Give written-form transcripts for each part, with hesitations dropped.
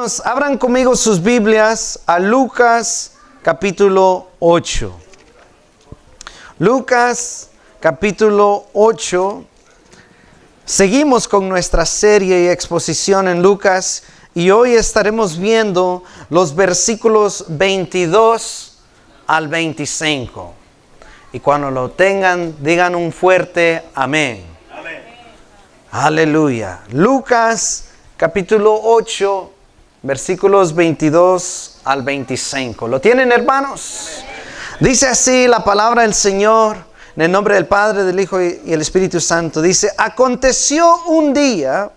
Hermanos, abran conmigo sus Biblias a Lucas capítulo 8. Lucas capítulo 8. Seguimos con nuestra serie y exposición en Lucas y hoy estaremos viendo los versículos 22 al 25. Y cuando lo tengan, digan un fuerte amén. Amén. Aleluya. Lucas capítulo 8, versículos 22 al 25. ¿Lo tienen, hermanos? Dice así la palabra del Señor, en el nombre del Padre, del Hijo y el Espíritu Santo. Dice: aconteció un día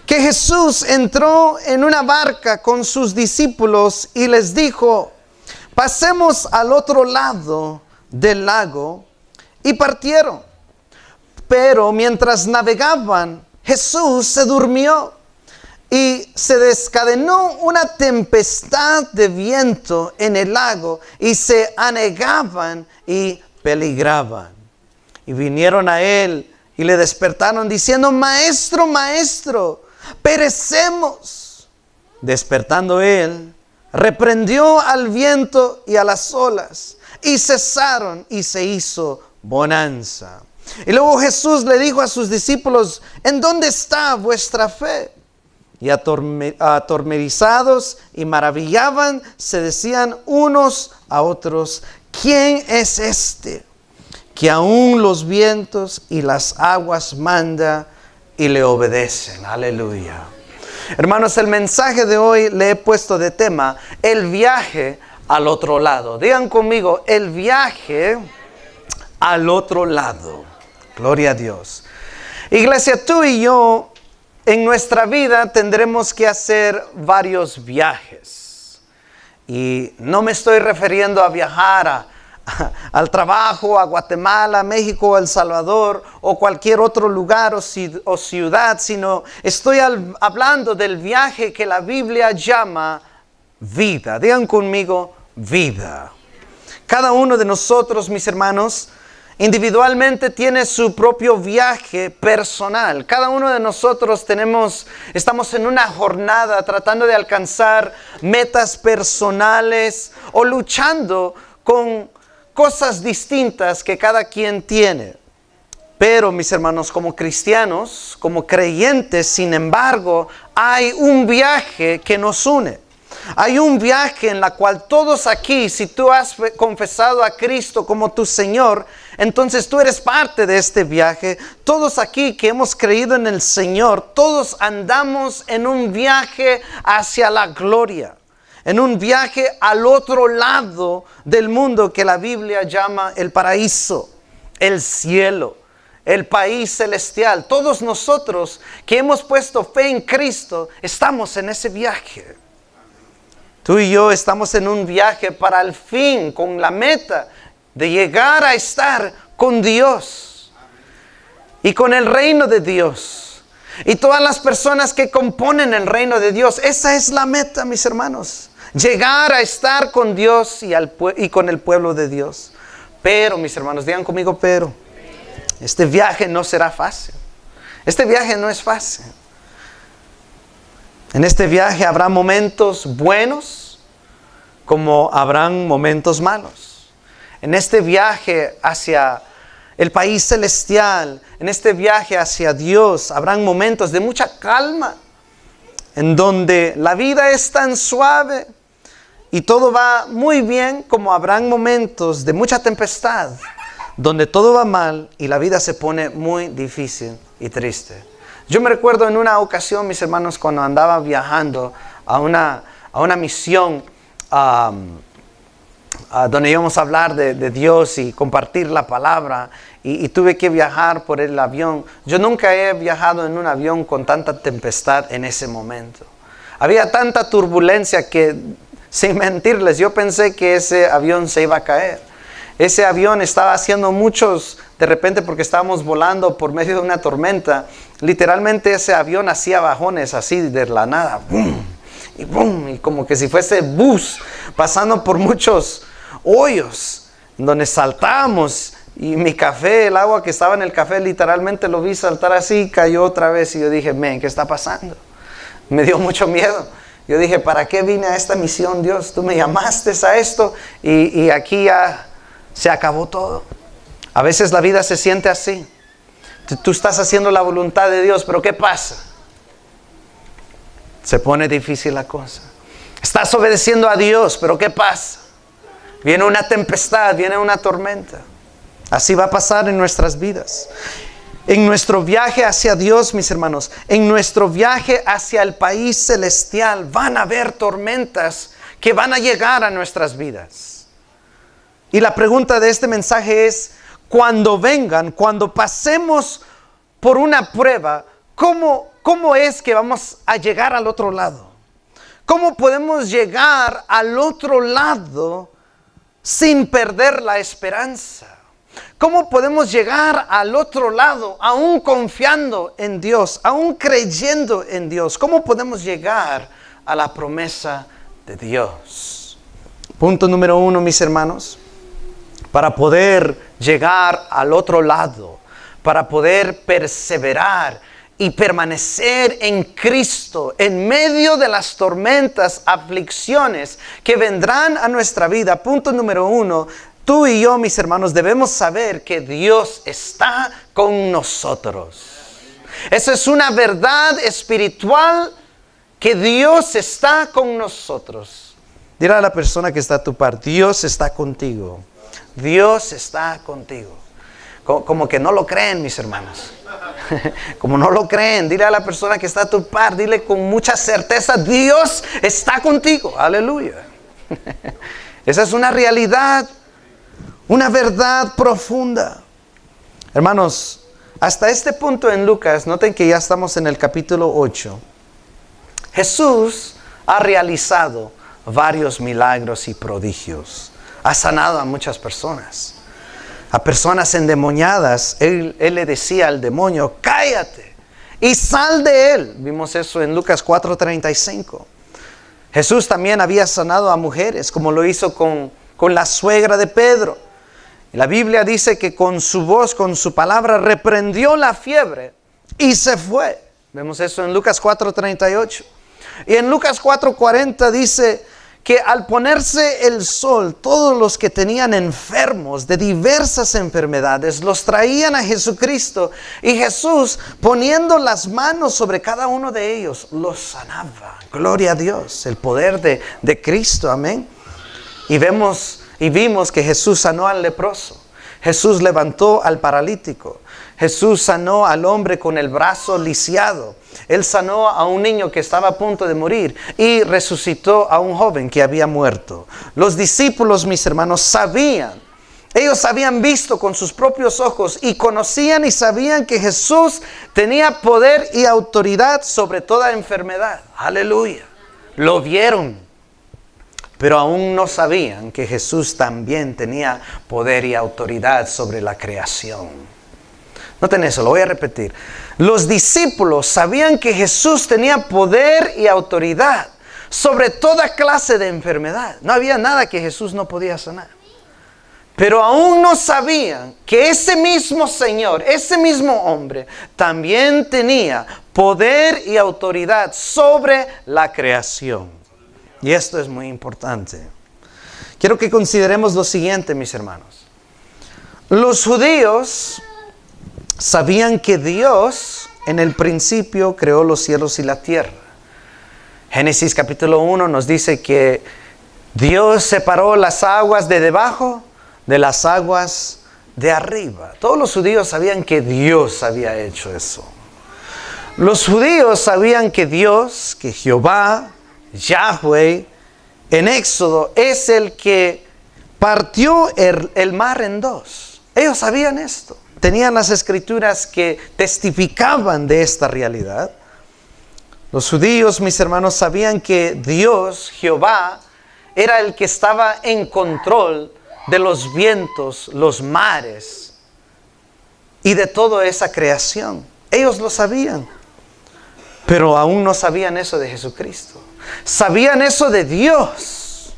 que Jesús entró en una barca con sus discípulos y les dijo: pasemos al otro lado del lago, y partieron. Pero mientras navegaban, Jesús se durmió y se desencadenó una tempestad de viento en el lago y se anegaban y peligraban. Y vinieron a él y le despertaron diciendo: Maestro, Maestro, perecemos. Despertando él, reprendió al viento y a las olas, y cesaron, y se hizo bonanza. Y luego Jesús le dijo a sus discípulos: ¿en dónde está vuestra fe? Y atemorizados y maravillaban, se decían unos a otros: ¿quién es este que aún los vientos y las aguas manda y le obedecen? Aleluya. Hermanos, el mensaje de hoy le he puesto de tema el viaje al otro lado. Digan conmigo: el viaje al otro lado. Gloria a Dios. Iglesia, tú y yo en nuestra vida tendremos que hacer varios viajes. Y no me estoy refiriendo a viajar al trabajo, a Guatemala, México, El Salvador o cualquier otro lugar o ciudad, sino estoy hablando del viaje que la Biblia llama vida. Digan conmigo: vida. Cada uno de nosotros, mis hermanos, individualmente tiene su propio viaje personal. Cada uno de nosotros estamos en una jornada tratando de alcanzar metas personales o luchando con cosas distintas que cada quien tiene. Pero, mis hermanos, como cristianos, como creyentes, sin embargo, hay un viaje que nos une. Hay un viaje en la cual todos aquí, si tú has confesado a Cristo como tu Señor, entonces tú eres parte de este viaje. Todos aquí que hemos creído en el Señor, todos andamos en un viaje hacia la gloria, en un viaje al otro lado del mundo que la Biblia llama el paraíso, el cielo, el país celestial. Todos nosotros que hemos puesto fe en Cristo estamos en ese viaje. Tú y yo estamos en un viaje para el fin, con la meta de llegar a estar con Dios y con el reino de Dios y todas las personas que componen el reino de Dios. Esa es la meta, mis hermanos, llegar a estar con Dios y con el pueblo de Dios. Pero, mis hermanos, digan conmigo: pero este viaje no será fácil. Este viaje no es fácil. En este viaje habrá momentos buenos como habrán momentos malos. En este viaje hacia el país celestial, en este viaje hacia Dios, habrán momentos de mucha calma, en donde la vida es tan suave y todo va muy bien, como habrán momentos de mucha tempestad, donde todo va mal y la vida se pone muy difícil y triste. Yo me recuerdo en una ocasión, mis hermanos, cuando andaba viajando a una misión donde íbamos a hablar de Dios y compartir la palabra, y tuve que viajar por el avión. Yo nunca he viajado en un avión con tanta tempestad en ese momento. Había tanta turbulencia que, sin mentirles, yo pensé que ese avión se iba a caer. Ese avión estaba haciendo de repente, porque estábamos volando por medio de una tormenta, literalmente ese avión hacía bajones así de la nada, ¡boom! Y ¡boom! Y como que si fuese bus pasando por muchos hoyos, donde saltamos, y mi café, el agua que estaba en el café, literalmente lo vi saltar así, cayó otra vez, y yo dije: ¿qué está pasando? Me dio mucho miedo. Yo dije, ¿para qué vine a esta misión, Dios? Tú me llamaste a esto y aquí ya se acabó todo. A veces la vida se siente así. Tú estás haciendo la voluntad de Dios, pero ¿qué pasa? Se pone difícil la cosa. Estás obedeciendo a Dios, pero ¿qué pasa? Viene una tempestad, viene una tormenta. Así va a pasar en nuestras vidas. En nuestro viaje hacia Dios, mis hermanos, en nuestro viaje hacia el país celestial, van a haber tormentas que van a llegar a nuestras vidas. Y la pregunta de este mensaje es, cuando vengan, cuando pasemos por una prueba, ¿cómo es que vamos a llegar al otro lado? ¿Cómo podemos llegar al otro lado sin perder la esperanza? ¿Cómo podemos llegar al otro lado aún confiando en Dios, aún creyendo en Dios? ¿Cómo podemos llegar a la promesa de Dios? Punto número 1, mis hermanos. Para poder llegar al otro lado, para poder perseverar y permanecer en Cristo en medio de las tormentas, aflicciones que vendrán a nuestra vida. Punto número 1, tú y yo, mis hermanos, debemos saber que Dios está con nosotros. Esa es una verdad espiritual, que Dios está con nosotros. Dile a la persona que está a tu par, Dios está contigo. Dios está contigo. Como que no lo creen, mis hermanos. Como no lo creen, dile a la persona que está a tu par, dile con mucha certeza, Dios está contigo. Aleluya. Esa es una realidad, una verdad profunda. Hermanos, hasta este punto en Lucas, noten que ya estamos en el capítulo 8. Jesús ha realizado varios milagros y prodigios. Ha sanado a muchas personas. A personas endemoniadas, él le decía al demonio, cállate y sal de él. Vimos eso en Lucas 4:35. Jesús también había sanado a mujeres, como lo hizo con la suegra de Pedro. La Biblia dice que con su voz, con su palabra, reprendió la fiebre y se fue. Vemos eso en Lucas 4:38. Y en Lucas 4:40 dice que al ponerse el sol, todos los que tenían enfermos de diversas enfermedades, los traían a Jesucristo. Y Jesús, poniendo las manos sobre cada uno de ellos, los sanaba. Gloria a Dios, el poder de Cristo, amén. Y vimos que Jesús sanó al leproso. Jesús levantó al paralítico. Jesús sanó al hombre con el brazo lisiado. Él sanó a un niño que estaba a punto de morir y resucitó a un joven que había muerto. Los discípulos, mis hermanos, sabían. Ellos habían visto con sus propios ojos y conocían y sabían que Jesús tenía poder y autoridad sobre toda enfermedad. Aleluya. Lo vieron. Pero aún no sabían que Jesús también tenía poder y autoridad sobre la creación. Noten eso, lo voy a repetir. Los discípulos sabían que Jesús tenía poder y autoridad sobre toda clase de enfermedad. No había nada que Jesús no podía sanar. Pero aún no sabían que ese mismo Señor, ese mismo hombre, también tenía poder y autoridad sobre la creación. Y esto es muy importante. Quiero que consideremos lo siguiente, mis hermanos. Los judíos sabían que Dios en el principio creó los cielos y la tierra. Génesis capítulo 1 nos dice que Dios separó las aguas de debajo de las aguas de arriba. Todos los judíos sabían que Dios había hecho eso. Los judíos sabían que Dios, que Jehová, Yahweh, en Éxodo es el que partió el mar en dos. Ellos sabían esto. Tenían las escrituras que testificaban de esta realidad. Los judíos, mis hermanos, sabían que Dios, Jehová, era el que estaba en control de los vientos, los mares y de toda esa creación. Ellos lo sabían, pero aún no sabían eso de Jesucristo. Sabían eso de Dios,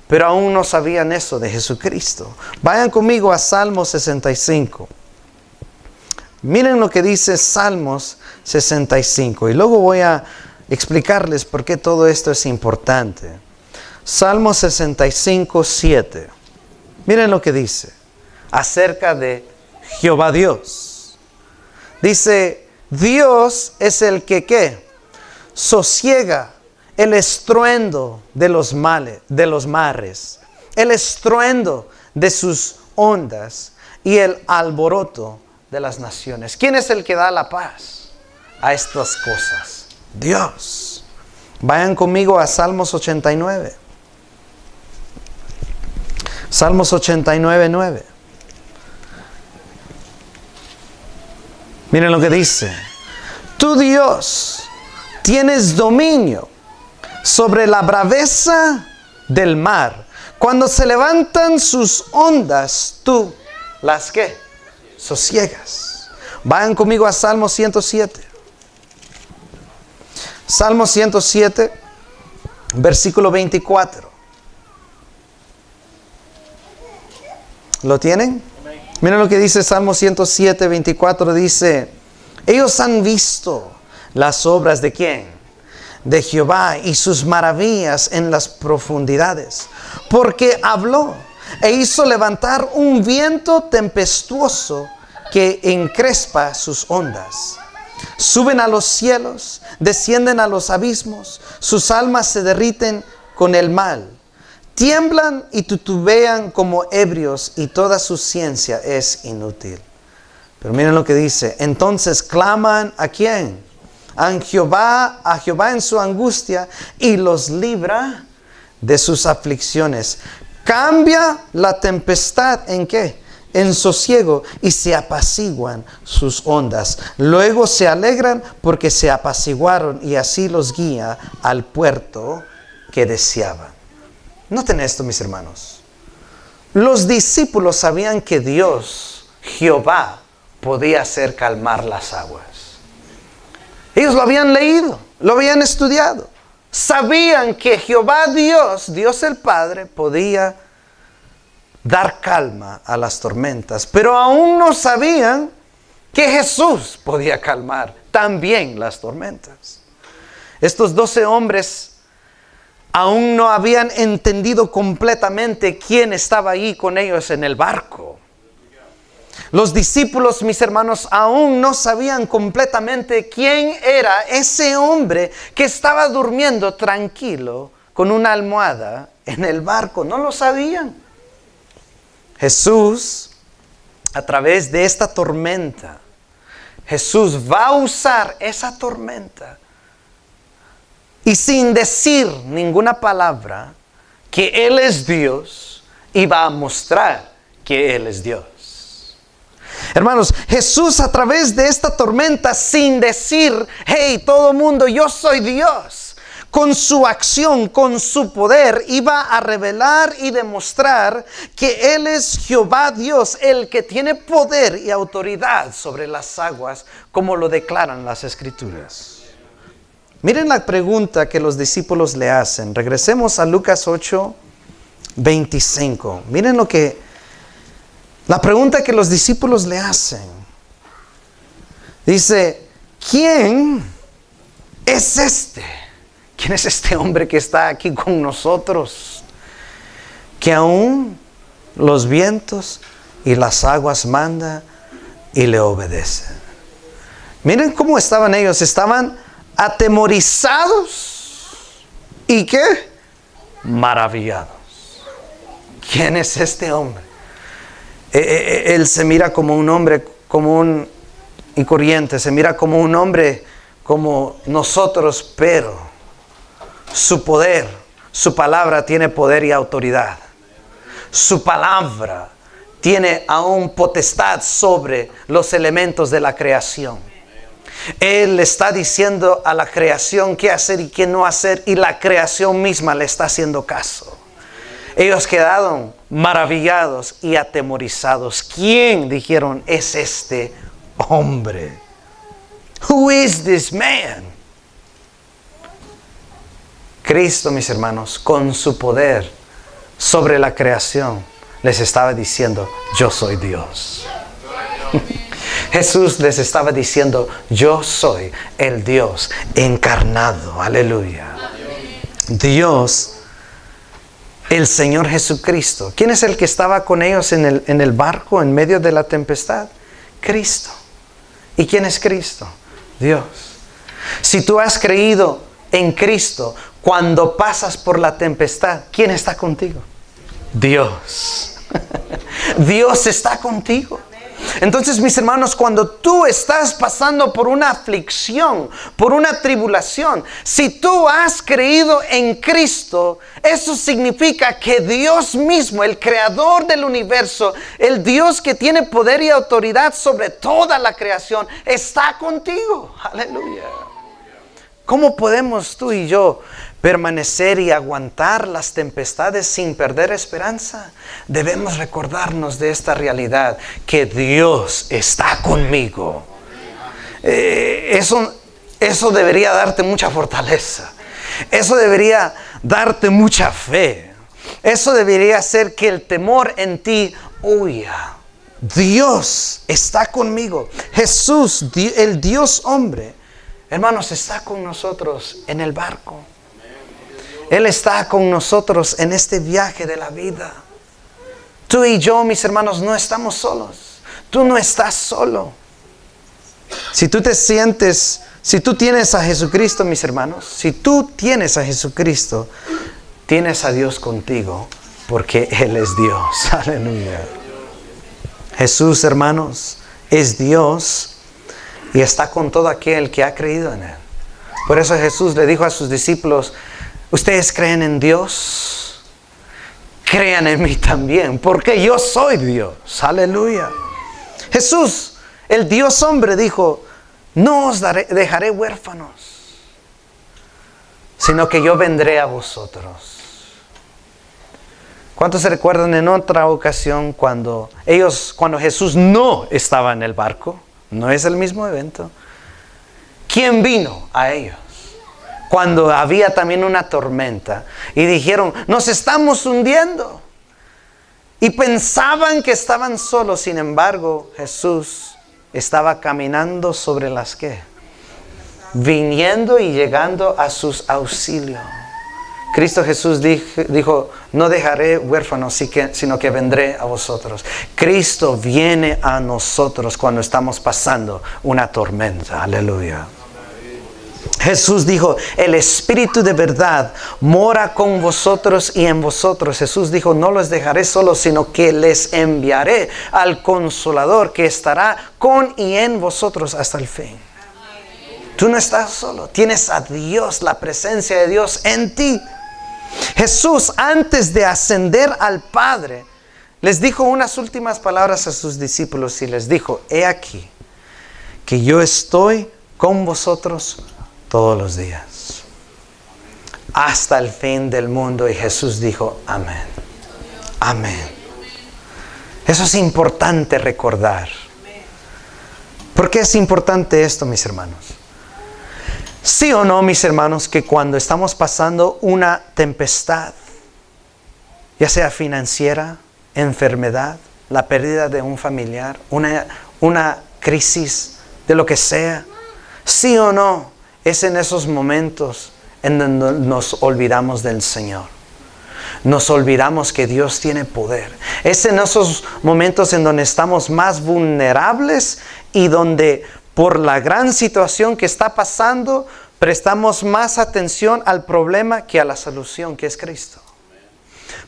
pero aún no sabían eso de Jesucristo. Vayan conmigo a Salmo 65. Miren lo que dice Salmos 65. Y luego voy a explicarles por qué todo esto es importante. Salmo 65, 7. Miren lo que dice acerca de Jehová Dios. Dice, Dios es el que ¿qué? Sosiega el estruendo de los mares, el estruendo de sus ondas y el alboroto de las naciones. ¿Quién es el que da la paz a estas cosas? Dios. Vayan conmigo a Salmos 89. Salmos 89, 9. Miren lo que dice. Tú, Dios, tienes dominio sobre la braveza del mar. Cuando se levantan sus ondas, tú las ¿qué? Sosiegas. Vayan conmigo a Salmo 107. Salmo 107, versículo 24. ¿Lo tienen? Miren lo que dice Salmo 107, 24. Dice, ellos han visto las obras ¿de quién? De Jehová y sus maravillas en las profundidades. Porque habló e hizo levantar un viento tempestuoso que encrespa sus ondas. Suben a los cielos, descienden a los abismos, sus almas se derriten con el mal. Tiemblan y titubean como ebrios y toda su ciencia es inútil. Pero miren lo que dice. Entonces claman ¿a quién? A Jehová en su angustia y los libra de sus aflicciones. Cambia la tempestad ¿en qué? En sosiego y se apaciguan sus ondas. Luego se alegran porque se apaciguaron y así los guía al puerto que deseaban. Noten esto, mis hermanos. Los discípulos sabían que Dios, Jehová, podía hacer calmar las aguas. Ellos lo habían leído, lo habían estudiado. Sabían que Jehová Dios, Dios el Padre, podía dar calma a las tormentas. Pero aún no sabían que Jesús podía calmar también las tormentas. Estos 12 hombres aún no habían entendido completamente quién estaba ahí con ellos en el barco. Los discípulos, mis hermanos, aún no sabían completamente quién era ese hombre que estaba durmiendo tranquilo con una almohada en el barco. No lo sabían. Jesús, a través de esta tormenta, Jesús va a usar esa tormenta y sin decir ninguna palabra, que Él es Dios y va a mostrar que Él es Dios. Hermanos, Jesús a través de esta tormenta, sin decir, hey, todo mundo, yo soy Dios, con su acción, con su poder, iba a revelar y demostrar que Él es Jehová Dios, el que tiene poder y autoridad sobre las aguas, como lo declaran las Escrituras. Miren la pregunta que los discípulos le hacen. Regresemos a Lucas 8, 25. Miren la pregunta que los discípulos le hacen. Dice, ¿quién es este? ¿Quién es este hombre que está aquí con nosotros? Que aún los vientos y las aguas manda y le obedecen. Miren cómo estaban ellos. Estaban atemorizados y ¿qué? Maravillados. ¿Quién es este hombre? Él se mira como un hombre común y corriente, se mira como un hombre como nosotros, pero su poder, su palabra tiene poder y autoridad. Su palabra tiene aún potestad sobre los elementos de la creación. Él le está diciendo a la creación qué hacer y qué no hacer, y la creación misma le está haciendo caso. Ellos quedaron maravillados y atemorizados. ¿Quién, dijeron, es este hombre? Who is this man? Cristo, mis hermanos, con su poder sobre la creación, les estaba diciendo, yo soy Dios. Jesús les estaba diciendo, yo soy el Dios encarnado. Aleluya. Dios, el Señor Jesucristo. ¿Quién es el que estaba con ellos en el barco en medio de la tempestad? Cristo. ¿Y quién es Cristo? Dios. Si tú has creído en Cristo, cuando pasas por la tempestad, ¿quién está contigo? Dios. Dios está contigo. Entonces, mis hermanos, cuando tú estás pasando por una aflicción, por una tribulación, si tú has creído en Cristo, eso significa que Dios mismo, el creador del universo, el Dios que tiene poder y autoridad sobre toda la creación, está contigo. Aleluya. ¿Cómo podemos tú y yo permanecer y aguantar las tempestades sin perder esperanza? Debemos recordarnos de esta realidad, que Dios está conmigo. Eso debería darte mucha fortaleza. Eso debería darte mucha fe. Eso debería hacer que el temor en ti huya. Dios está conmigo. Jesús, el Dios hombre, hermanos, está con nosotros en el barco. Él está con nosotros en este viaje de la vida. Tú y yo, mis hermanos, no estamos solos. Tú no estás solo. Si tú te sientes, si tú tienes a Jesucristo, mis hermanos, si tú tienes a Jesucristo, tienes a Dios contigo, porque Él es Dios. Aleluya. Jesús, hermanos, es Dios y está con todo aquel que ha creído en Él. Por eso Jesús le dijo a sus discípulos, ¿ustedes creen en Dios? Crean en mí también, porque yo soy Dios. Aleluya. Jesús, el Dios hombre, dijo, no os dejaré huérfanos, sino que yo vendré a vosotros. ¿Cuántos se recuerdan en otra ocasión cuando Jesús no estaba en el barco? No es el mismo evento. ¿Quién vino a ellos? Cuando había también una tormenta y dijeron, nos estamos hundiendo. Y pensaban que estaban solos. Sin embargo, Jesús estaba caminando sobre las ¿qué? Viniendo y llegando a sus auxilios. Cristo Jesús dijo, no dejaré huérfanos, sino que vendré a vosotros. Cristo viene a nosotros cuando estamos pasando una tormenta. Aleluya. Jesús dijo, el Espíritu de verdad mora con vosotros y en vosotros. Jesús dijo, no los dejaré solos, sino que les enviaré al Consolador que estará con y en vosotros hasta el fin. Tú no estás solo, tienes a Dios, la presencia de Dios en ti. Jesús, antes de ascender al Padre, les dijo unas últimas palabras a sus discípulos y les dijo, he aquí que yo estoy con vosotros todos los días, hasta el fin del mundo. Y Jesús dijo, amén, amén. Eso es importante recordar. ¿Por qué es importante esto, mis hermanos? ¿Sí o no, mis hermanos, que cuando estamos pasando una tempestad, ya sea financiera, enfermedad, la pérdida de un familiar, una crisis de lo que sea, sí o no, es en esos momentos en donde nos olvidamos del Señor? Nos olvidamos que Dios tiene poder. Es en esos momentos en donde estamos más vulnerables y donde por la gran situación que está pasando, prestamos más atención al problema que a la solución, que es Cristo.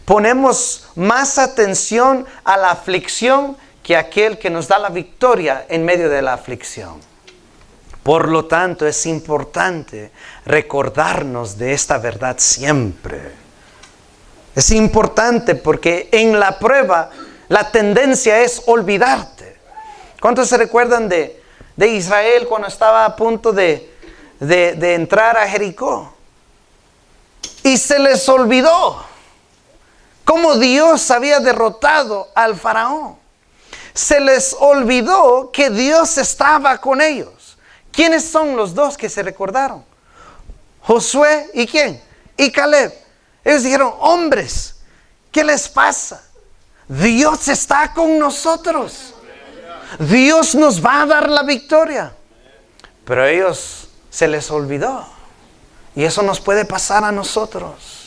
Ponemos más atención a la aflicción que a aquel que nos da la victoria en medio de la aflicción. Por lo tanto, es importante recordarnos de esta verdad siempre. Es importante porque en la prueba la tendencia es olvidarte. ¿Cuántos se recuerdan de Israel cuando estaba a punto de entrar a Jericó? Y se les olvidó cómo Dios había derrotado al faraón. Se les olvidó que Dios estaba con ellos. ¿Quiénes son los dos que se recordaron? Josué y ¿quién? Y Caleb. Ellos dijeron, hombres, ¿qué les pasa? Dios está con nosotros. Dios nos va a dar la victoria. Pero a ellos se les olvidó. Y eso nos puede pasar a nosotros.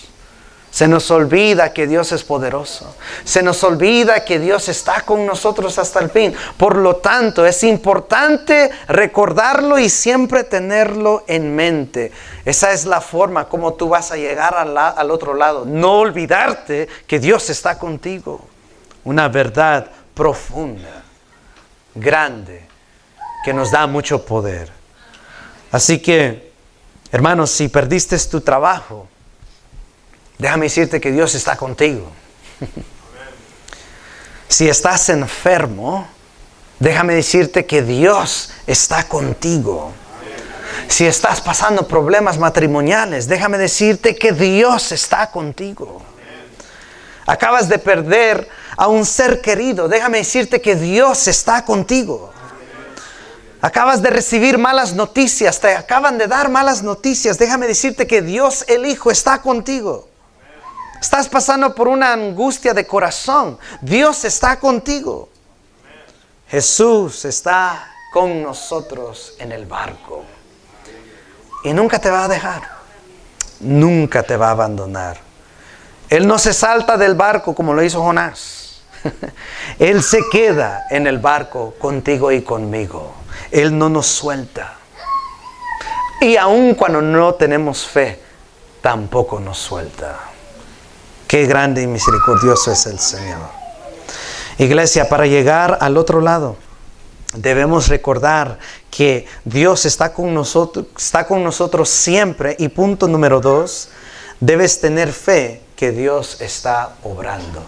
Se nos olvida que Dios es poderoso. Se nos olvida que Dios está con nosotros hasta el fin. Por lo tanto, es importante recordarlo y siempre tenerlo en mente. Esa es la forma como tú vas a llegar al otro lado. No olvidarte que Dios está contigo. Una verdad profunda, grande, que nos da mucho poder. Así que, hermanos, si perdiste tu trabajo, déjame decirte que Dios está contigo. Si estás enfermo, déjame decirte que Dios está contigo. Si estás pasando problemas matrimoniales, déjame decirte que Dios está contigo. Acabas de perder a un ser querido, déjame decirte que Dios está contigo. Acabas de recibir malas noticias, te acaban de dar malas noticias, déjame decirte que Dios el Hijo está contigo. Estás pasando por una angustia de corazón, Dios está contigo. Jesús está con nosotros en el barco. Y nunca te va a dejar. Nunca te va a abandonar. Él no se salta del barco como lo hizo Jonás. Él se queda en el barco contigo y conmigo. Él no nos suelta. Y aun cuando no tenemos fe, tampoco nos suelta. Qué grande y misericordioso es el Señor. Iglesia, para llegar al otro lado, debemos recordar que Dios está con nosotros siempre. Y punto número 2, debes tener fe que Dios está obrando.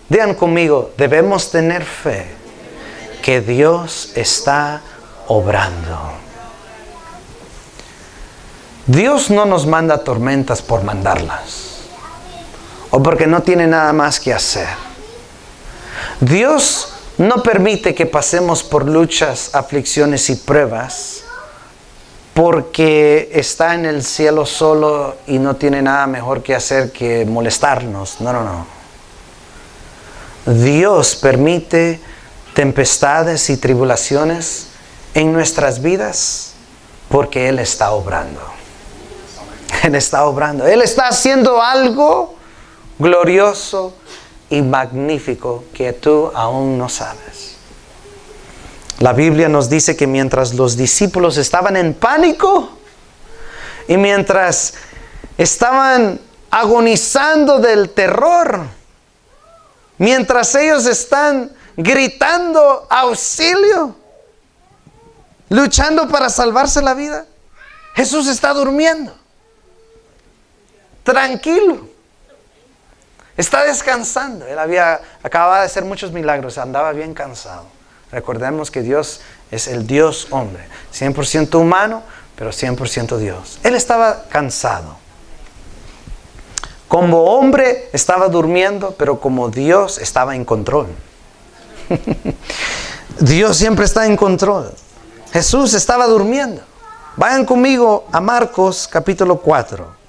Digan conmigo, debemos tener fe que Dios está obrando. Dios no nos manda tormentas por mandarlas, o porque no tiene nada más que hacer. Dios no permite que pasemos por luchas, aflicciones y pruebas porque está en el cielo solo y no tiene nada mejor que hacer que molestarnos. No. Dios permite tempestades y tribulaciones en nuestras vidas porque Él está obrando. Él está obrando. Él está haciendo algo glorioso y magnífico que tú aún no sabes. La Biblia nos dice que mientras los discípulos estaban en pánico y mientras estaban agonizando del terror, mientras ellos están gritando auxilio, luchando para salvarse la vida, Jesús está durmiendo, tranquilo. Está descansando. Él acababa de hacer muchos milagros, andaba bien cansado. Recordemos que Dios es el Dios hombre, 100% humano, pero 100% Dios. Él estaba cansado. Como hombre estaba durmiendo, pero como Dios estaba en control. Dios siempre está en control. Jesús estaba durmiendo. Vayan conmigo a Marcos capítulo 4.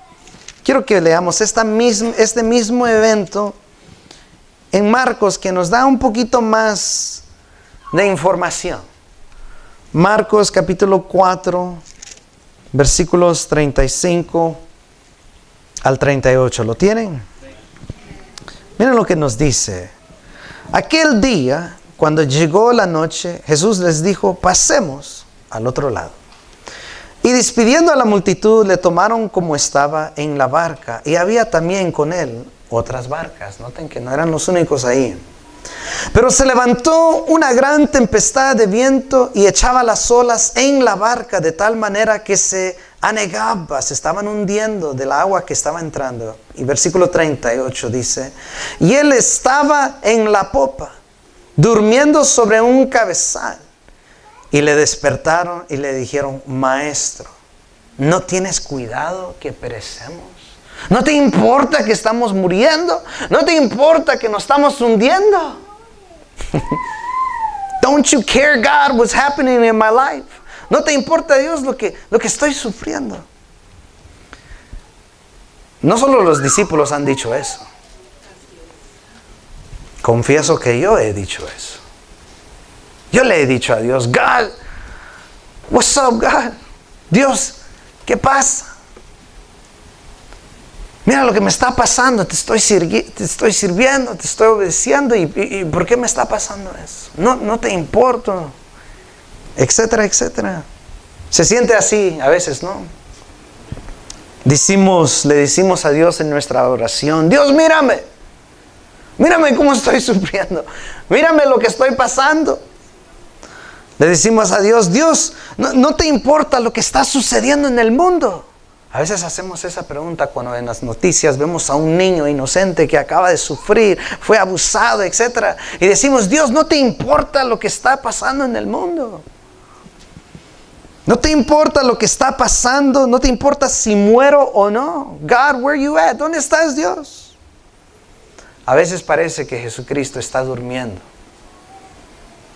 Quiero que leamos este mismo evento en Marcos, que nos da un poquito más de información. Marcos capítulo 4, versículos 35 al 38. ¿Lo tienen? Miren lo que nos dice. Aquel día, cuando llegó la noche, Jesús les dijo: pasemos al otro lado. Y despidiendo a la multitud, le tomaron como estaba en la barca. Y había también con él otras barcas. Noten que no eran los únicos ahí. Pero se levantó una gran tempestad de viento y echaba las olas en la barca de tal manera que se anegaba, se estaban hundiendo del agua que estaba entrando. Y versículo 38 dice: y él estaba en la popa, durmiendo sobre un cabezal. Y le despertaron y le dijeron: maestro, ¿no tienes cuidado que perecemos? ¿No te importa que estamos muriendo? ¿No te importa que nos estamos hundiendo? Don't you care, God, what's happening in my life? ¿No te importa, Dios, lo que estoy sufriendo? No solo los discípulos han dicho eso. Confieso que yo he dicho eso. Yo le he dicho a Dios, God, what's up, God? Dios, ¿qué pasa? Mira lo que me está pasando, te estoy sirviendo, te estoy obedeciendo, y ¿por qué me está pasando eso? No te importo, etcétera, etcétera. Se siente así a veces, ¿no? Le decimos a Dios en nuestra oración, Dios, mírame cómo estoy sufriendo, mírame lo que estoy pasando. Le decimos a Dios, Dios, no te importa lo que está sucediendo en el mundo. A veces hacemos esa pregunta cuando en las noticias vemos a un niño inocente que acaba de sufrir, fue abusado, etc. Y decimos, Dios, no te importa lo que está pasando en el mundo. No te importa lo que está pasando, no te importa si muero o no. God, where you at? ¿Dónde estás, Dios? A veces parece que Jesucristo está durmiendo,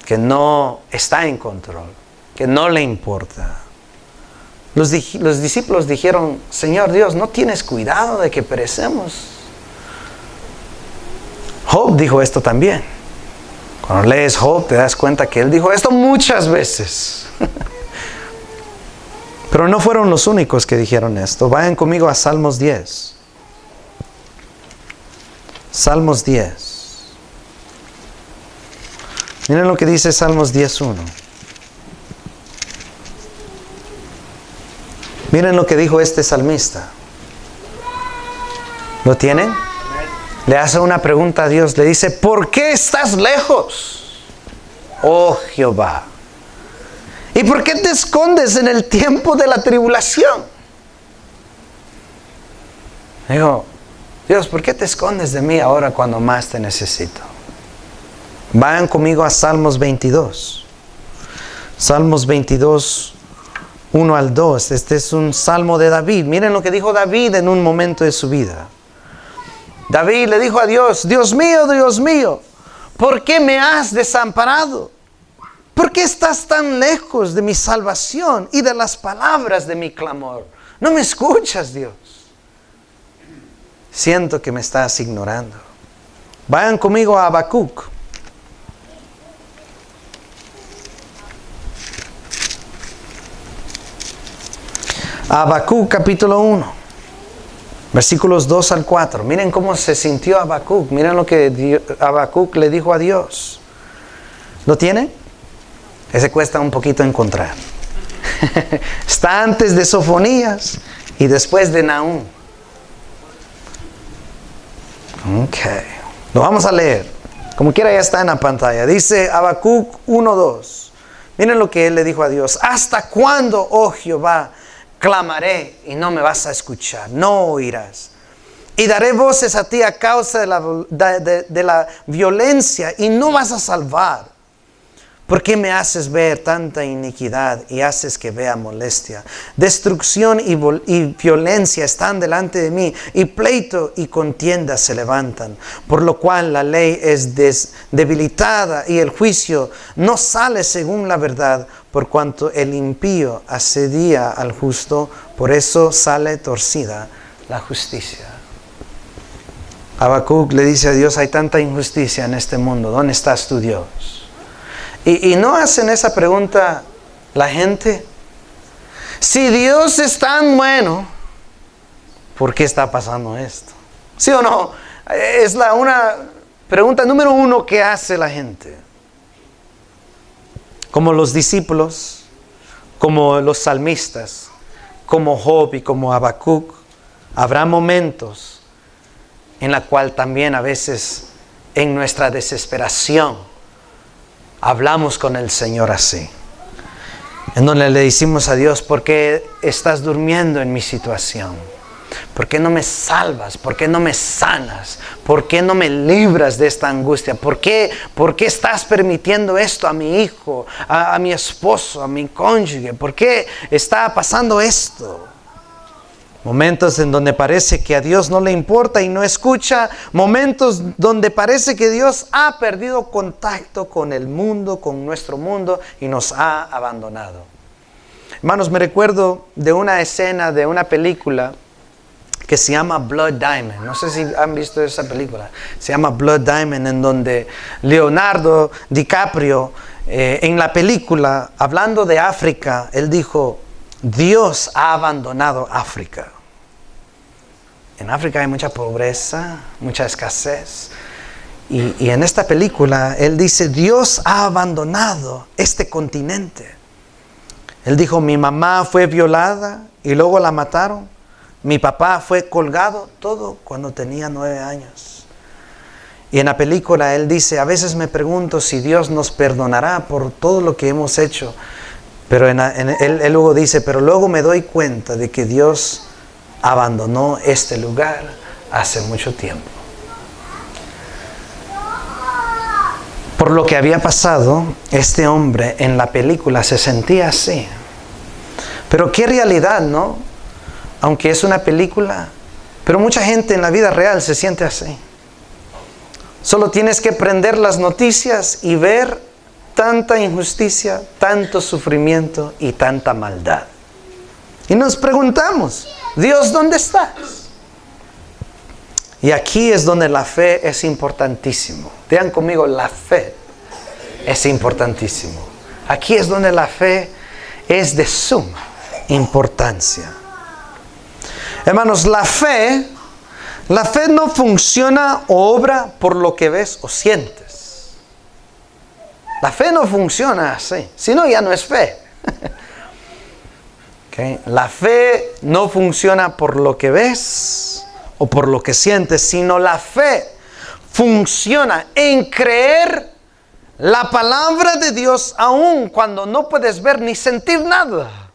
que no está en control, que no le importa. Los discípulos dijeron, Señor Dios, ¿no tienes cuidado de que perecemos? Job dijo esto también. Cuando lees Job te das cuenta que él dijo esto muchas veces. Pero no fueron los únicos que dijeron esto. Vayan conmigo a Salmos 10. Salmos 10. Miren lo que dice Salmos 10:1. Miren lo que dijo este salmista. ¿Lo tienen? Le hace una pregunta a Dios. Le dice, ¿por qué estás lejos, oh Jehová? ¿Y por qué te escondes en el tiempo de la tribulación? Digo, Dios, ¿por qué te escondes de mí ahora cuando más te necesito? Vayan conmigo a Salmos 22. Salmos 22, 1 al 2. Este es un salmo de David. Miren lo que dijo David en un momento de su vida. David le dijo a Dios, Dios mío, ¿por qué me has desamparado? ¿Por qué estás tan lejos de mi salvación y de las palabras de mi clamor? No me escuchas, Dios. Siento que me estás ignorando. Vayan conmigo a Habacuc. Habacuc capítulo 1, versículos 2 al 4. Miren cómo se sintió Habacuc. Miren lo que Habacuc le dijo a Dios. ¿Lo tienen? Ese cuesta un poquito encontrar. Está antes de Sofonías y después de Nahum. Ok. Lo vamos a leer. Como quiera ya está en la pantalla. Dice Habacuc 1:2. Miren lo que él le dijo a Dios. ¿Hasta cuándo, oh Jehová, clamaré y no me vas a escuchar? No oirás. Y daré voces a ti a causa de la violencia y no vas a salvar. ¿Por qué me haces ver tanta iniquidad y haces que vea molestia? Destrucción y violencia están delante de mí, y pleito y contienda se levantan. Por lo cual la ley es debilitada y el juicio no sale según la verdad, por cuanto el impío asedia al justo, por eso sale torcida la justicia. Habacuc le dice a Dios, hay tanta injusticia en este mundo, ¿dónde estás tú, Dios? Y no hacen esa pregunta la gente. Si Dios es tan bueno, ¿por qué está pasando esto? ¿Sí o no? Es una pregunta número uno que hace la gente. Como los discípulos, como los salmistas, como Job y como Habacuc, habrá momentos en la cual también a veces en nuestra desesperación hablamos con el Señor así, en donde le decimos a Dios, ¿por qué estás durmiendo en mi situación? ¿Por qué no me salvas? ¿Por qué no me sanas? ¿Por qué no me libras de esta angustia? ¿Por qué estás permitiendo esto a mi hijo, a mi esposo, a mi cónyuge? ¿Por qué está pasando esto? Momentos en donde parece que a Dios no le importa y no escucha. Momentos donde parece que Dios ha perdido contacto con el mundo, con nuestro mundo, y nos ha abandonado. Hermanos, me recuerdo de una escena de una película que se llama Blood Diamond. No sé si han visto esa película. Se llama Blood Diamond, en donde Leonardo DiCaprio En la película, hablando de África, él dijo, Dios ha abandonado África. En África hay mucha pobreza, mucha escasez. Y en esta película, él dice, Dios ha abandonado este continente. Él dijo, mi mamá fue violada y luego la mataron. Mi papá fue colgado, todo cuando tenía 9 años. Y en la película él dice, a veces me pregunto si Dios nos perdonará por todo lo que hemos hecho. Pero él luego dice, pero luego me doy cuenta de que Dios abandonó este lugar hace mucho tiempo. Por lo que había pasado, este hombre en la película se sentía así. Pero qué realidad, ¿no? Aunque es una película, pero mucha gente en la vida real se siente así. Solo tienes que prender las noticias y ver tanta injusticia, tanto sufrimiento y tanta maldad. Y nos preguntamos, Dios, ¿dónde estás? Y aquí es donde la fe es importantísimo. Digan conmigo, la fe es importantísimo. Aquí es donde la fe es de suma importancia. Hermanos, la fe no funciona o obra por lo que ves o sientes. La fe no funciona así. Si no, ya no es fe. Okay. La fe no funciona por lo que ves o por lo que sientes, sino la fe funciona en creer la palabra de Dios aun cuando no puedes ver ni sentir nada.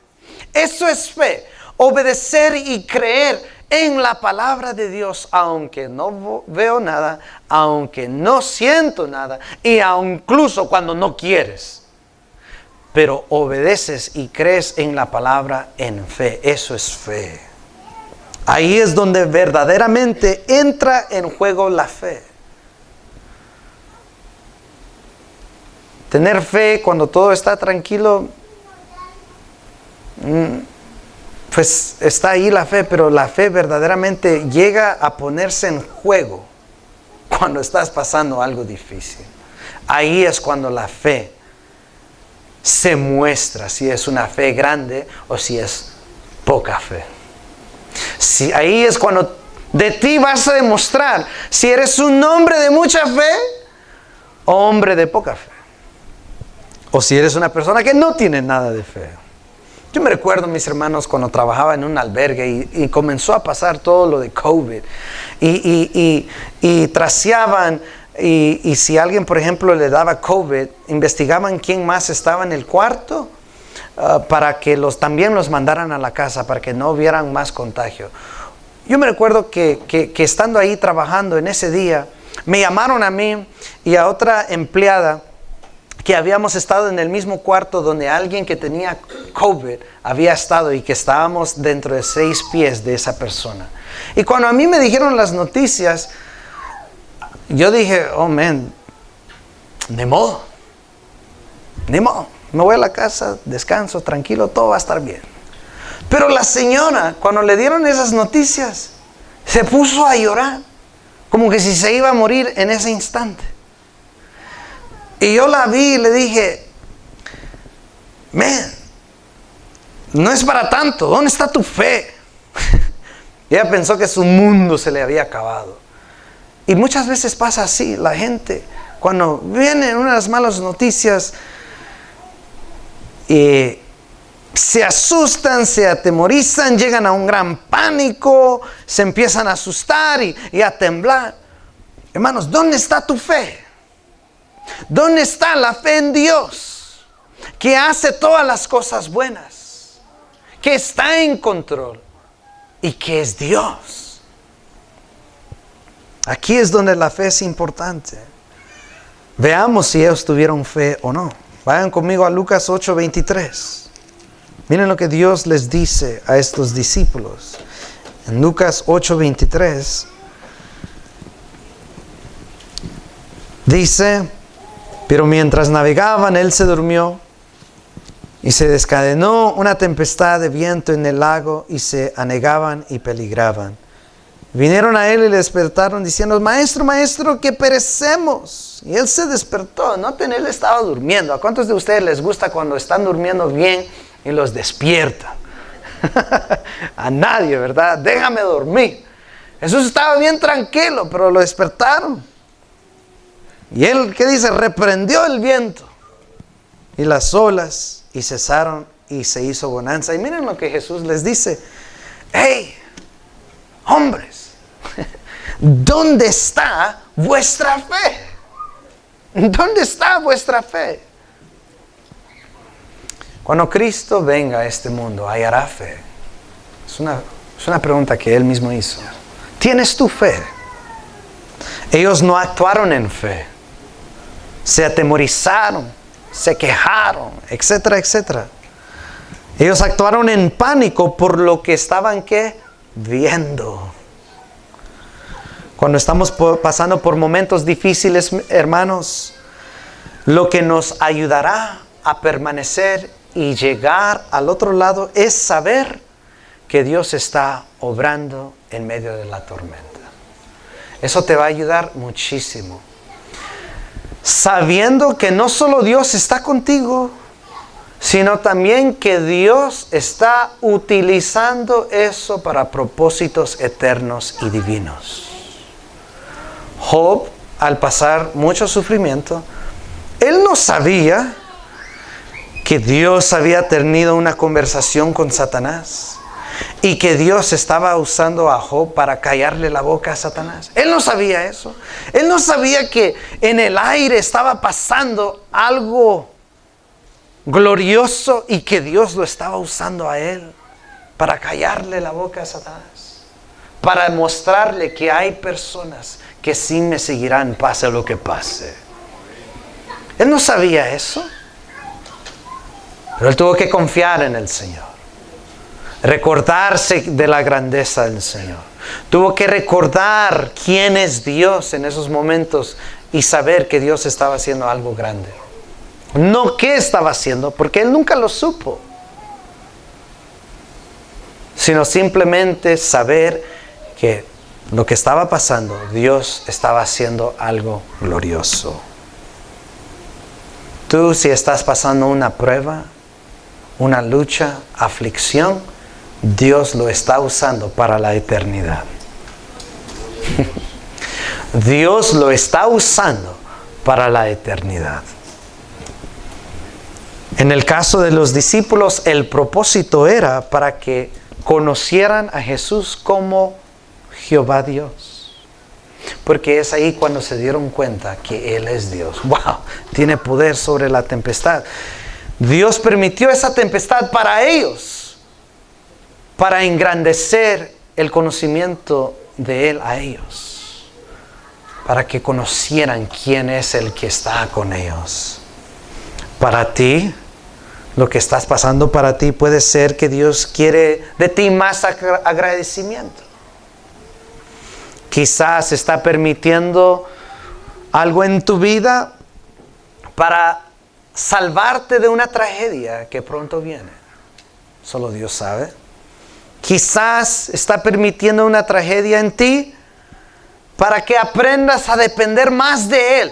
Eso es fe. Obedecer y creer en la palabra de Dios, aunque no veo nada, aunque no siento nada, y incluso cuando no quieres. Pero obedeces y crees en la palabra en fe. Eso es fe. Ahí es donde verdaderamente entra en juego la fe. Tener fe cuando todo está tranquilo, pues está ahí la fe, pero la fe verdaderamente llega a ponerse en juego cuando estás pasando algo difícil. Ahí es cuando la fe se muestra, si es una fe grande o si es poca fe. Ahí es cuando de ti vas a demostrar si eres un hombre de mucha fe o hombre de poca fe. O si eres una persona que no tiene nada de fe. Yo me recuerdo, mis hermanos, cuando trabajaba en un albergue y comenzó a pasar todo lo de COVID. Y traceaban, y si alguien, por ejemplo, le daba COVID, investigaban quién más estaba en el cuarto para que también los mandaran a la casa, para que no hubieran más contagio. Yo me recuerdo que estando ahí trabajando en ese día, me llamaron a mí y a otra empleada que habíamos estado en el mismo cuarto donde alguien que tenía COVID había estado y que estábamos dentro de 6 pies de esa persona. Y cuando a mí me dijeron las noticias, yo dije, oh man, ni modo, me voy a la casa, descanso, tranquilo, todo va a estar bien. Pero la señora, cuando le dieron esas noticias, se puso a llorar, como que si se iba a morir en ese instante. Y yo la vi y le dije, man, no es para tanto, ¿dónde está tu fe? Ella pensó que su mundo se le había acabado. Y muchas veces pasa así, la gente, cuando vienen unas malas noticias, se asustan, se atemorizan, llegan a un gran pánico, se empiezan a asustar y a temblar. Hermanos, ¿dónde está tu fe? ¿Dónde está la fe en Dios? Que hace todas las cosas buenas, que está en control y que es Dios. Aquí es donde la fe es importante. Veamos si ellos tuvieron fe o no. Vayan conmigo a Lucas 8:23. Miren lo que Dios les dice a estos discípulos. En Lucas 8:23 dice: pero mientras navegaban, él se durmió y se desencadenó una tempestad de viento en el lago y se anegaban y peligraban. Vinieron a él y le despertaron diciendo: maestro, maestro, que perecemos. Y él se despertó. Noten, él estaba durmiendo. ¿A cuántos de ustedes les gusta cuando están durmiendo bien y los despiertan? A nadie, ¿verdad? Déjame dormir. Jesús estaba bien tranquilo, pero lo despertaron. Y él, ¿qué dice? Reprendió el viento y las olas, y cesaron, y se hizo bonanza. Y miren lo que Jesús les dice: hey, hombres, ¿dónde está vuestra fe? ¿Dónde está vuestra fe? Cuando Cristo venga a este mundo, ¿hallará fe? Es una pregunta que Él mismo hizo. ¿Tienes tu fe? Ellos no actuaron en fe. Se atemorizaron, se quejaron, etcétera, etcétera. Ellos actuaron en pánico por lo que estaban, ¿qué? Viendo. Cuando estamos pasando por momentos difíciles, hermanos, lo que nos ayudará a permanecer y llegar al otro lado es saber que Dios está obrando en medio de la tormenta. Eso te va a ayudar muchísimo. Sabiendo que no solo Dios está contigo, sino también que Dios está utilizando eso para propósitos eternos y divinos. Job, al pasar mucho sufrimiento, él no sabía que Dios había tenido una conversación con Satanás y que Dios estaba usando a Job para callarle la boca a Satanás. Él no sabía eso. Él no sabía que en el aire estaba pasando algo glorioso y que Dios lo estaba usando a él para callarle la boca a Satanás, para mostrarle que hay personas que sí me seguirán pase lo que pase. Él no sabía eso, pero él tuvo que confiar en el Señor, recordarse de la grandeza del Señor. Tuvo que recordar quién es Dios en esos momentos y saber que Dios estaba haciendo algo grande. No qué estaba haciendo, porque él nunca lo supo, sino simplemente saber que lo que estaba pasando, Dios estaba haciendo algo glorioso. Tú, si estás pasando una prueba, una lucha, aflicción, Dios lo está usando para la eternidad. Dios lo está usando para la eternidad. En el caso de los discípulos, el propósito era para que conocieran a Jesús como Jehová Dios. Porque es ahí cuando se dieron cuenta que Él es Dios. ¡Wow! Tiene poder sobre la tempestad. Dios permitió esa tempestad para ellos, para engrandecer el conocimiento de Él a ellos, para que conocieran quién es el que está con ellos. Para ti, lo que estás pasando para ti puede ser que Dios quiere de ti más agradecimiento. Quizás está permitiendo algo en tu vida para salvarte de una tragedia que pronto viene. Solo Dios sabe. Quizás está permitiendo una tragedia en ti para que aprendas a depender más de Él,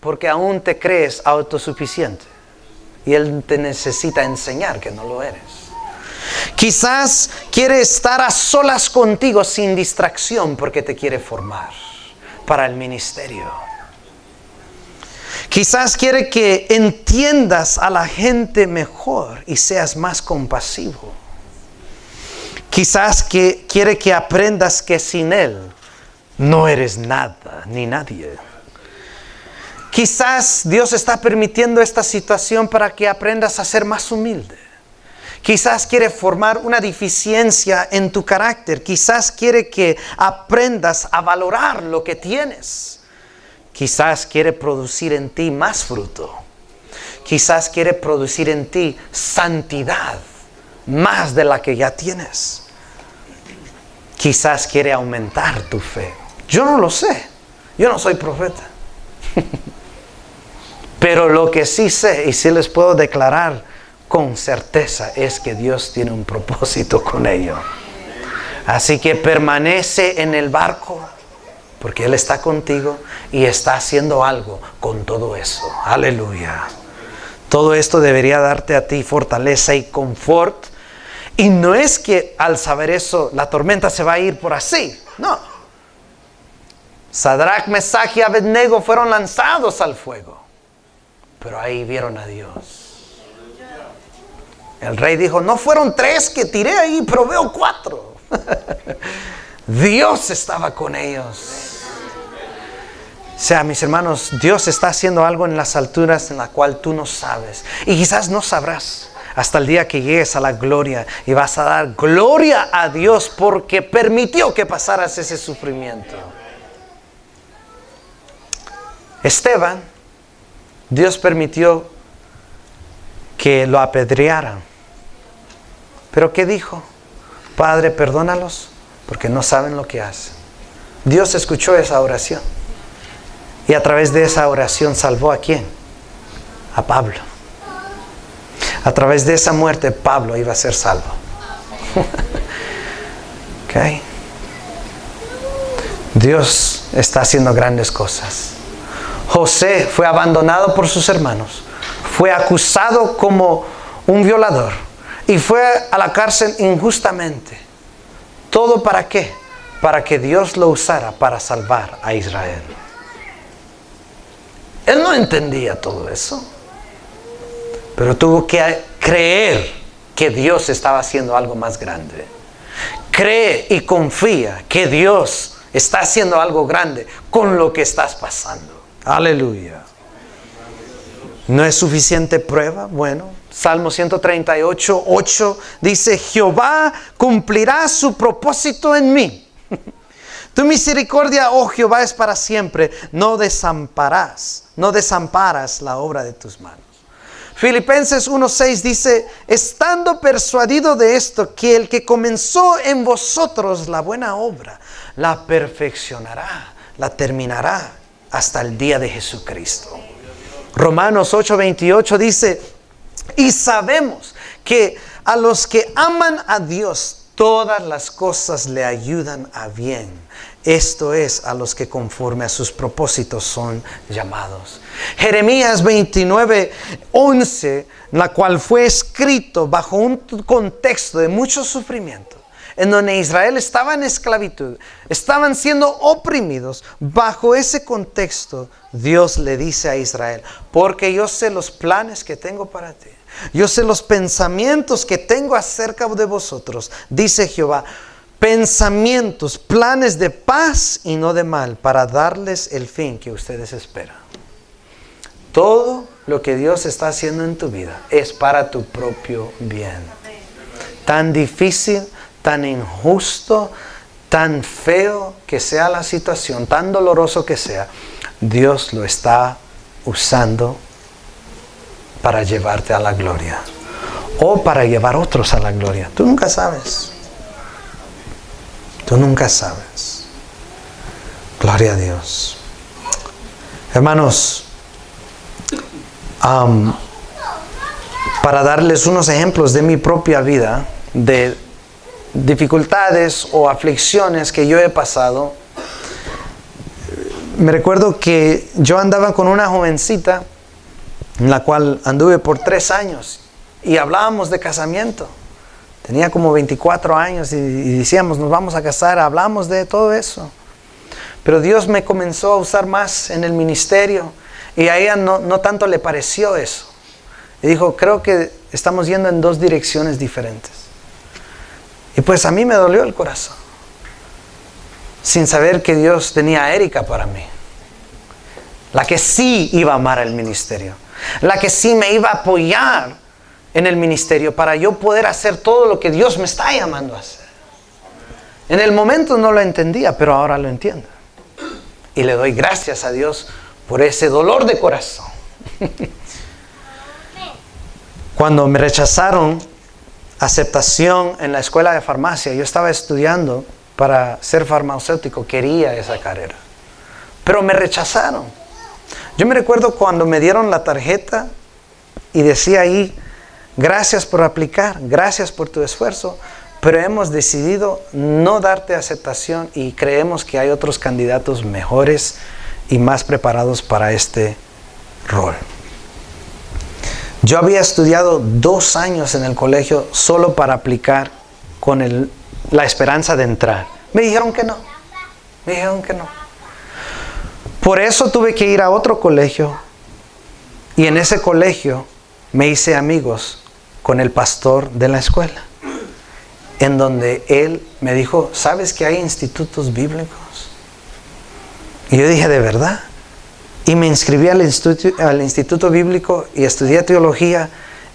porque aún te crees autosuficiente y Él te necesita enseñar que no lo eres. Quizás quiere estar a solas contigo sin distracción porque te quiere formar para el ministerio. Quizás quiere que entiendas a la gente mejor y seas más compasivo. Quizás quiere que aprendas que sin Él no eres nada ni nadie. Quizás Dios está permitiendo esta situación para que aprendas a ser más humilde. Quizás quiere formar una deficiencia en tu carácter. Quizás quiere que aprendas a valorar lo que tienes. Quizás quiere producir en ti más fruto. Quizás quiere producir en ti santidad, más de la que ya tienes. Quizás quiere aumentar tu fe. Yo no lo sé. Yo no soy profeta. Pero lo que sí sé y sí les puedo declarar con certeza es que Dios tiene un propósito con ello. Así que permanece en el barco, porque Él está contigo y está haciendo algo con todo eso. Aleluya. Todo esto debería darte a ti fortaleza y confort. Y no es que al saber eso la tormenta se va a ir por así. No. Sadrach, Mesach y Abednego fueron lanzados al fuego, pero ahí vieron a Dios. El rey dijo: no fueron 3 que tiré ahí, pero veo 4. Dios estaba con ellos. O sea, mis hermanos, Dios está haciendo algo en las alturas en la cual tú no sabes. Y quizás no sabrás hasta el día que llegues a la gloria. Y vas a dar gloria a Dios porque permitió que pasaras ese sufrimiento. Esteban, Dios permitió que lo apedrearan. ¿Pero qué dijo? Padre, perdónalos porque no saben lo que hacen. Dios escuchó esa oración. Y a través de esa oración salvó ¿a quién? A Pablo. A través de esa muerte Pablo iba a ser salvo. ¿Ok? Dios está haciendo grandes cosas. José fue abandonado por sus hermanos. Fue acusado como un violador. Y fue a la cárcel injustamente. ¿Todo para qué? Para que Dios lo usara para salvar a Israel. Él no entendía todo eso, pero tuvo que creer que Dios estaba haciendo algo más grande. Cree y confía que Dios está haciendo algo grande con lo que estás pasando. Aleluya. ¿No es suficiente prueba? Bueno, Salmo 138, 8 dice: Jehová cumplirá su propósito en mí. Tu misericordia, oh Jehová, es para siempre. No desamparas la obra de tus manos. Filipenses 1:6 dice: estando persuadido de esto, que el que comenzó en vosotros la buena obra, la perfeccionará, la terminará hasta el día de Jesucristo. Romanos 8:28 dice: y sabemos que a los que aman a Dios, todas las cosas le ayudan a bien. Esto es, a los que conforme a sus propósitos son llamados. Jeremías 29:11, la cual fue escrito bajo un contexto de mucho sufrimiento, en donde Israel estaba en esclavitud, estaban siendo oprimidos. Bajo ese contexto, Dios le dice a Israel: porque yo sé los planes que tengo para ti. Yo sé los pensamientos que tengo acerca de vosotros, dice Jehová. Pensamientos, planes de paz y no de mal, para darles el fin que ustedes esperan. Todo lo que Dios está haciendo en tu vida es para tu propio bien. Tan difícil, tan injusto, tan feo que sea la situación, tan doloroso que sea, Dios lo está usando para llevarte a la gloria o para llevar a otros a la gloria. Tú nunca sabes. Tú nunca sabes. Gloria a Dios. Hermanos, para darles unos ejemplos de mi propia vida, de dificultades o aflicciones que yo he pasado, me recuerdo que yo andaba con una jovencita, en la cual anduve por 3 años, y hablábamos de casamiento. Tenía como 24 años y decíamos: nos vamos a casar. Hablamos de todo eso. Pero Dios me comenzó a usar más en el ministerio, y a ella no tanto le pareció eso. Y dijo: creo que estamos yendo en 2 direcciones diferentes. Y pues a mí me dolió el corazón, sin saber que Dios tenía a Erika para mí, la que sí iba a amar el ministerio, la que sí me iba a apoyar en el ministerio para yo poder hacer todo lo que Dios me está llamando a hacer. En el momento no lo entendía, pero ahora lo entiendo. Y le doy gracias a Dios por ese dolor de corazón. Cuando me rechazaron aceptación en la escuela de farmacia, yo estaba estudiando para ser farmacéutico, quería esa carrera, pero me rechazaron. Yo me recuerdo cuando me dieron la tarjeta y decía ahí: gracias por aplicar, gracias por tu esfuerzo. pero hemos decidido no darte aceptación y creemos que hay otros candidatos mejores y más preparados para este rol. Yo había estudiado 2 años en el colegio solo para aplicar con la esperanza de entrar. Me dijeron que no. Por eso tuve que ir a otro colegio, y en ese colegio me hice amigos con el pastor de la escuela, en donde él me dijo, ¿sabes que hay institutos bíblicos? Y yo dije, ¿de verdad? Y me inscribí al instituto bíblico y estudié teología,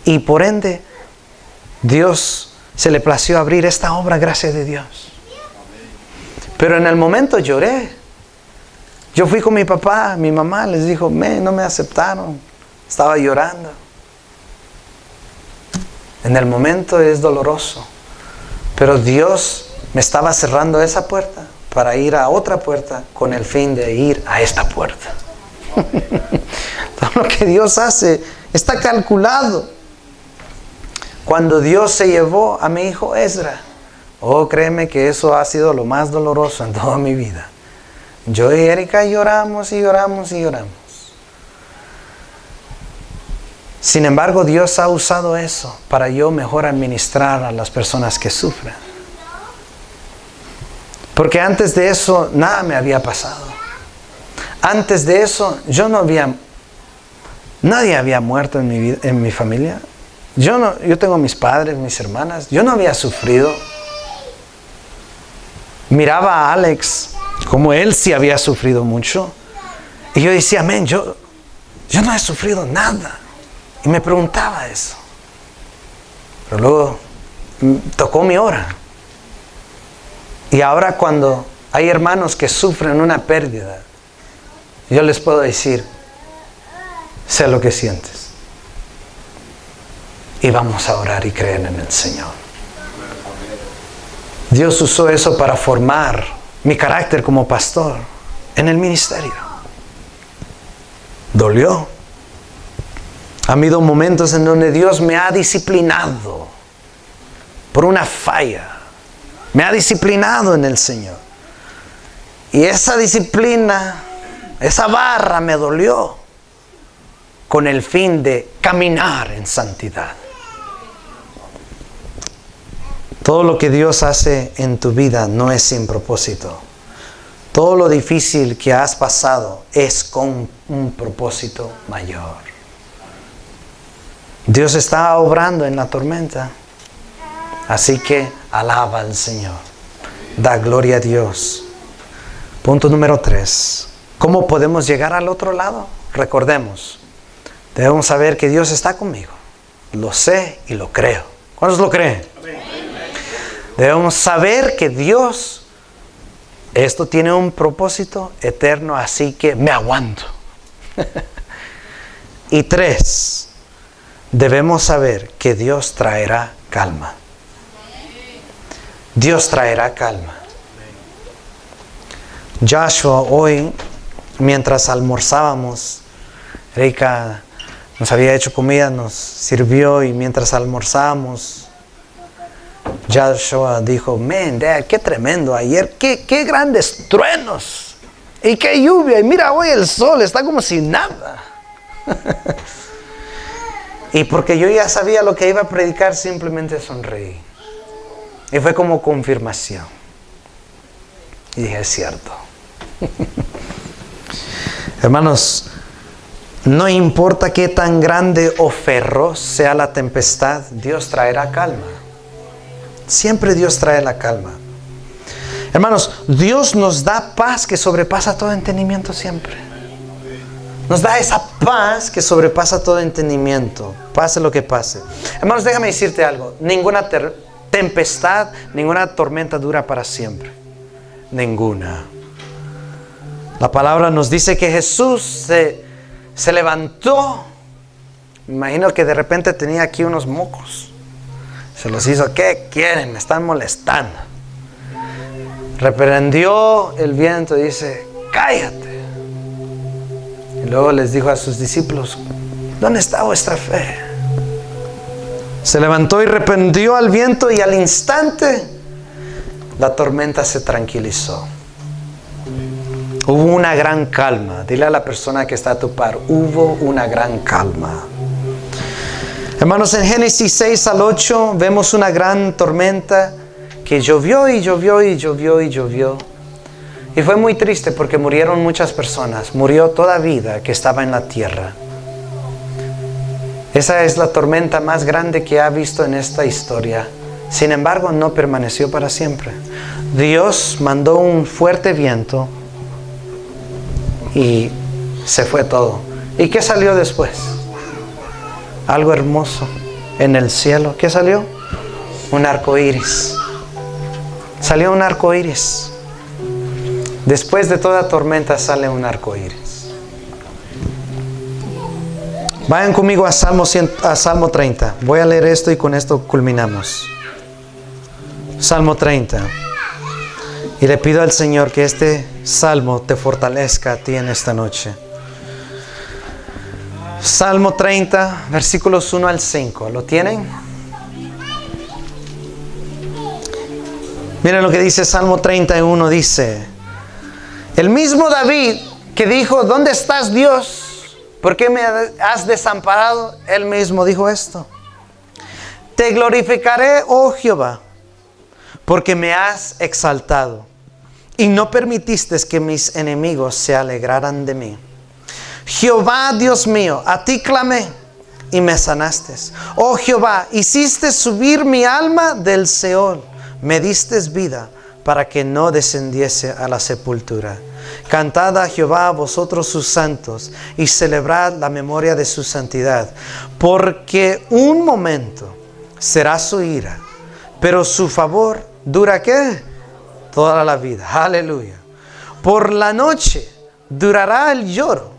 y por ende Dios se le plació abrir esta obra, gracias de Dios. Pero en el momento lloré. Yo fui con mi papá, mi mamá les dijo, no me aceptaron. Estaba llorando. En el momento es doloroso, pero Dios me estaba cerrando esa puerta para ir a otra puerta con el fin de ir a esta puerta. Todo lo que Dios hace está calculado. Cuando Dios se llevó a mi hijo Ezra, créeme que eso ha sido lo más doloroso en toda mi vida. Yo y Erika lloramos y lloramos y lloramos. Sin embargo, Dios ha usado eso para yo mejor administrar a las personas que sufren. Porque antes de eso nada me había pasado. Antes de eso nadie había muerto en mi vida, en mi familia. Yo tengo mis padres, mis hermanas. Yo no había sufrido. Miraba a Alex como él sí había sufrido mucho. Y yo decía, yo no he sufrido nada. Y me preguntaba eso. Pero luego tocó mi hora. Y ahora cuando hay hermanos que sufren una pérdida, yo les puedo decir, sé lo que sientes. Y vamos a orar y creer en el Señor. Dios usó eso para formar mi carácter como pastor en el ministerio. Dolió. Ha habido momentos en donde Dios me ha disciplinado por una falla. Me ha disciplinado en el Señor. Y esa disciplina, esa barra me dolió con el fin de caminar en santidad. Todo lo que Dios hace en tu vida no es sin propósito. Todo lo difícil que has pasado es con un propósito mayor. Dios está obrando en la tormenta. Así que alaba al Señor. Da gloria a Dios. Punto número 3. ¿Cómo podemos llegar al otro lado? Recordemos, debemos saber que Dios está conmigo. Lo sé y lo creo. ¿Cuántos lo creen? Debemos saber que Dios, esto tiene un propósito eterno, así que me aguanto. Y 3, debemos saber que Dios traerá calma. Dios traerá calma. Joshua, hoy, mientras almorzábamos, Erika nos había hecho comida, nos sirvió, y mientras almorzábamos, Joshua dijo, Dad, qué tremendo ayer, qué grandes truenos, y qué lluvia, y mira hoy el sol está como si nada. Y porque yo ya sabía lo que iba a predicar, simplemente sonreí. Y fue como confirmación. Y dije, es cierto. Hermanos, no importa qué tan grande o feroz sea la tempestad, Dios traerá calma. Siempre Dios trae la calma. Hermanos, Dios nos da paz que sobrepasa todo entendimiento siempre. Nos da esa paz que sobrepasa todo entendimiento, pase lo que pase. Hermanos, déjame decirte algo. Ninguna tempestad, ninguna tormenta dura para siempre. Ninguna. La palabra nos dice que Jesús se levantó. Me imagino que de repente tenía aquí unos mocos. Se los hizo, ¿qué quieren? Me están molestando. Reprendió el viento y dice, cállate. Y luego les dijo a sus discípulos, ¿dónde está vuestra fe? Se levantó y reprendió al viento, y al instante la tormenta se tranquilizó. Hubo una gran calma. Dile a la persona que está a tu par, hubo una gran calma. Hermanos, en Génesis 6 al 8 vemos una gran tormenta que llovió y llovió y llovió y llovió. Y fue muy triste porque murieron muchas personas. Murió toda vida que estaba en la tierra. Esa es la tormenta más grande que ha visto en esta historia. Sin embargo, no permaneció para siempre. Dios mandó un fuerte viento y se fue todo. ¿Y qué salió después? Algo hermoso en el cielo. ¿Qué salió? Un arco iris. Salió un arco iris. Después de toda tormenta sale un arco iris. Vayan conmigo a Salmo 30. Voy a leer esto y con esto culminamos. Salmo 30. Y le pido al Señor que este salmo te fortalezca a ti en esta noche. Salmo 30, versículos 1 al 5. ¿Lo tienen? Miren lo que dice Salmo 31. Dice: el mismo David que dijo, ¿dónde estás, Dios? ¿Por qué me has desamparado? Él mismo dijo esto: te glorificaré, oh Jehová, porque me has exaltado y no permitiste que mis enemigos se alegraran de mí. Jehová, Dios mío, a ti clamé y me sanaste. Oh Jehová, hiciste subir mi alma del Seol, me diste vida para que no descendiese a la sepultura. Cantad a Jehová vosotros sus santos y celebrad la memoria de su santidad, porque un momento será su ira, pero su favor dura ¿qué? Toda la vida. Aleluya. Por la noche durará el lloro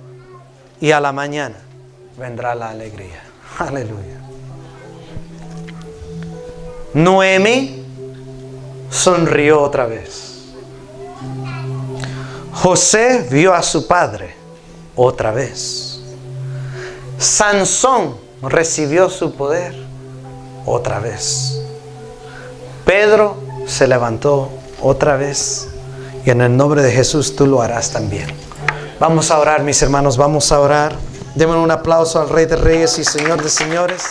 y a la mañana vendrá la alegría. Aleluya. Noemi sonrió otra vez. José vio a su padre otra vez. Sansón recibió su poder otra vez. Pedro se levantó otra vez. Y en el nombre de Jesús tú lo harás también. Vamos a orar, mis hermanos, vamos a orar. Denme un aplauso al Rey de Reyes y Señor de Señores.